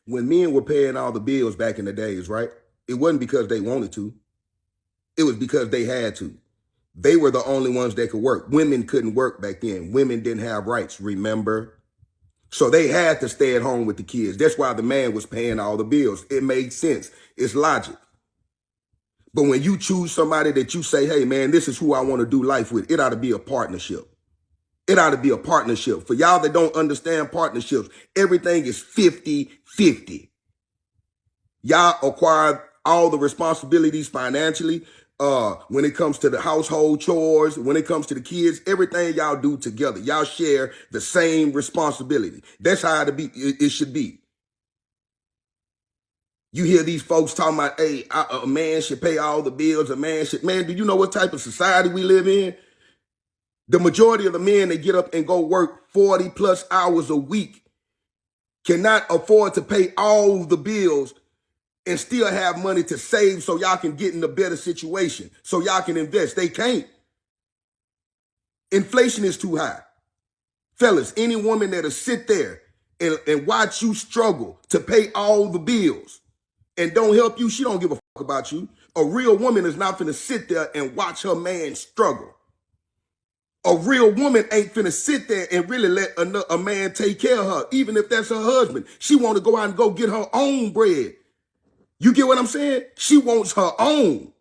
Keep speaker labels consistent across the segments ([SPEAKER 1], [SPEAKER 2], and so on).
[SPEAKER 1] when men were paying all the bills back in the days, right? It wasn't because they wanted to. It was because they had to. They were the only ones that could work. Women couldn't work back then. Women didn't have rights, remember? So they had to stay at home with the kids. That's why the man was paying all the bills. It made sense. It's logic. But when you choose somebody that you say, hey, man, this is who I want to do life with, it ought to be a partnership. It ought to be a partnership. For y'all that don't understand partnerships, everything is 50-50. Y'all acquire all the responsibilities financially. When it comes to the household chores, when it comes to the kids, everything y'all do together. Y'all share the same responsibility. That's how it should be. You hear these folks talking about, hey, a man should pay all the bills. Man, do you know what type of society we live in? The majority of the men that get up and go work 40 plus hours a week cannot afford to pay all the bills and still have money to save so y'all can get in a better situation, so y'all can invest. They can't. Inflation is too high. Fellas, any woman that'll sit there and watch you struggle to pay all the bills and don't help you, she don't give a fuck about you. A real woman is not finna sit there and watch her man struggle. A real woman ain't finna sit there and really let a man take care of her, even if that's her husband. She want to go out and go get her own bread. You get what I'm saying? She wants her own.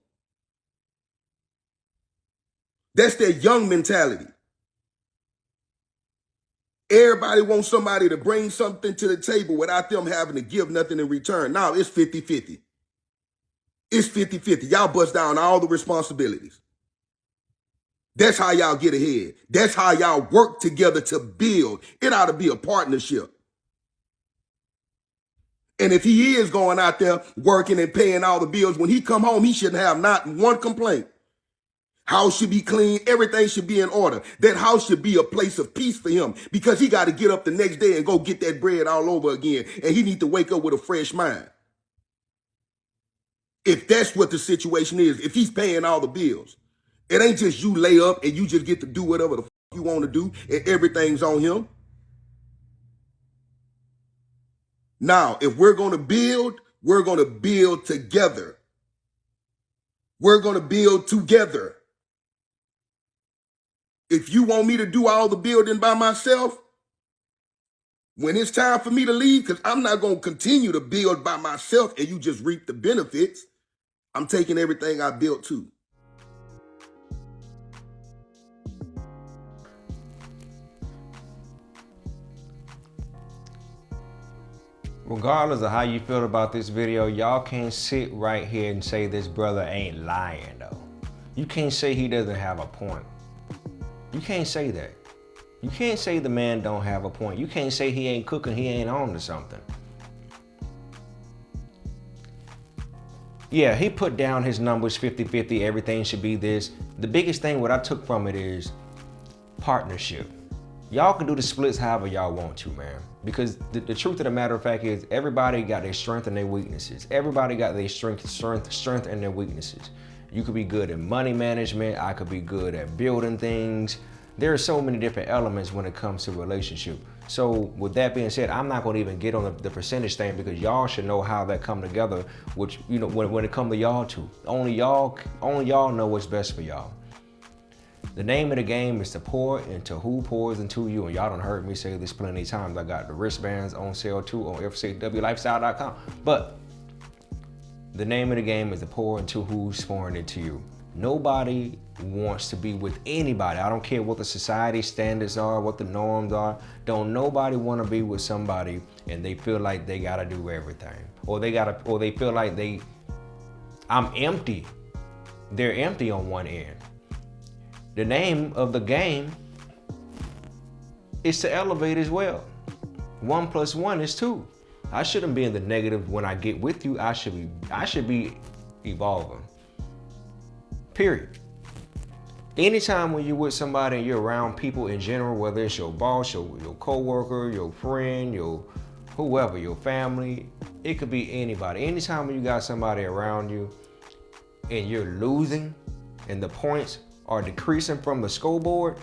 [SPEAKER 1] That's their young mentality. Everybody wants somebody to bring something to the table without them having to give nothing in return. Now it's 50-50. It's 50-50. Y'all bust down all the responsibilities. That's how y'all get ahead. That's how y'all work together to build. It ought to be a partnership. And if he is going out there working and paying all the bills, when he come home, he shouldn't have not one complaint. House should be clean. Everything should be in order. That house should be a place of peace for him because he got to get up the next day and go get that bread all over again. And he need to wake up with a fresh mind. If that's what the situation is, if he's paying all the bills, it ain't just you lay up and you just get to do whatever the fuck you want to do and everything's on him. Now, if we're going to build together. We're going to build together. If you want me to do all the building by myself, when it's time for me to leave, because I'm not going to continue to build by myself and you just reap the benefits, I'm taking everything I built too.
[SPEAKER 2] Regardless of how you feel about this video, y'all can't sit right here and say this brother ain't lying though. You can't say he doesn't have a point. You can't say that. You can't say the man don't have a point. You can't say he ain't cooking, he ain't on to something. Yeah, he put down his numbers 50-50, everything should be this. The biggest thing what I took from it is partnership. Y'all can do the splits however y'all want to, man. Because the truth of the matter of fact is everybody got their strength and their weaknesses. Everybody got their strength and their weaknesses. You could be good at money management. I could be good at building things. There are so many different elements when it comes to relationship. So with that being said, I'm not going to even get on the percentage thing because y'all should know how that come together, which, you know, when it comes to y'all two. Only y'all know what's best for y'all. The name of the game is to pour into who pours into you. And y'all done heard me say this plenty of times. I got the wristbands on sale too on FCHWlifestyle.com. But the name of the game is to pour into who's pouring into you. Nobody wants to be with anybody. I don't care what the society standards are, what the norms are. Don't nobody want to be with somebody and they feel like they gotta do everything. Or they feel like I'm empty. They're empty on one end. The name of the game is to elevate as well. 1 + 1 is 2. I shouldn't be in the negative when I get with you. I should be evolving. Period. Anytime when you're with somebody and you're around people in general, whether it's your boss, your coworker, your friend, your whoever, your family, it could be anybody. Anytime when you got somebody around you and you're losing and the points are decreasing from the scoreboard,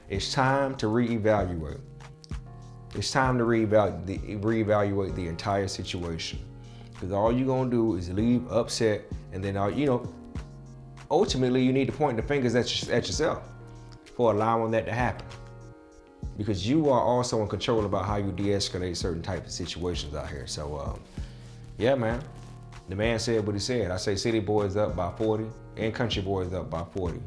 [SPEAKER 2] it's time to reevaluate. It's time to reevaluate the entire situation. Because all you're going to do is leave upset, and then, ultimately you need to point the fingers at yourself for allowing that to happen. Because you are also in control about how you de-escalate certain types of situations out here. So, yeah, man. The man said what he said. I say city boys up by 40 and country boys up by 40.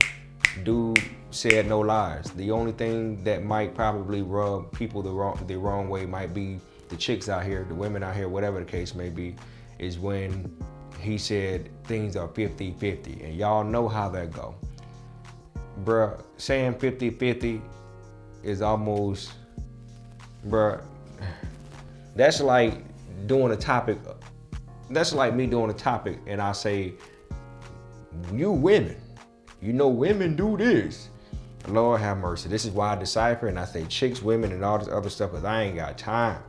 [SPEAKER 2] Dude said no lies. The only thing that might probably rub people the wrong way might be the chicks out here, the women out here, whatever the case may be, is when he said things are 50-50. And y'all know how that go. Bruh, saying 50-50 is almost, bruh, that's like doing a topic. That's like me doing a topic and I say, you women, women do this. Lord have mercy. This is why I decipher and I say chicks, women, and all this other stuff because I ain't got time.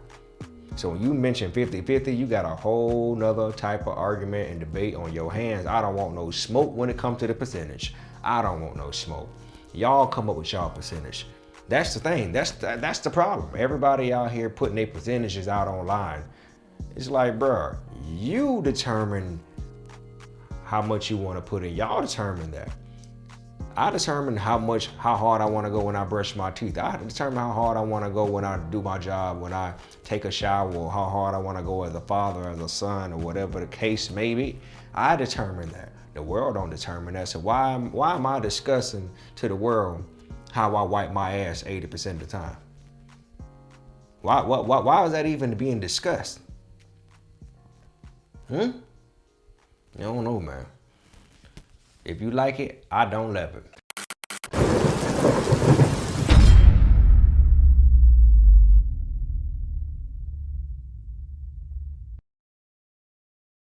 [SPEAKER 2] So when you mention 50-50, you got a whole nother type of argument and debate on your hands. I don't want no smoke when it comes to the percentage. I don't want no smoke. Y'all come up with y'all percentage. That's the thing. That's the problem. Everybody out here putting their percentages out online. It's like, bruh, you determine how much you want to put in. Y'all determine that. I determine how hard I want to go when I brush my teeth. I determine how hard I want to go when I do my job, when I take a shower, or how hard I want to go as a father, as a son, or whatever the case may be. I determine that. The world don't determine that. So why am I discussing to the world how I wipe my ass 80% of the time? Why is that even being discussed? I don't know, man. If you like it, I don't love it.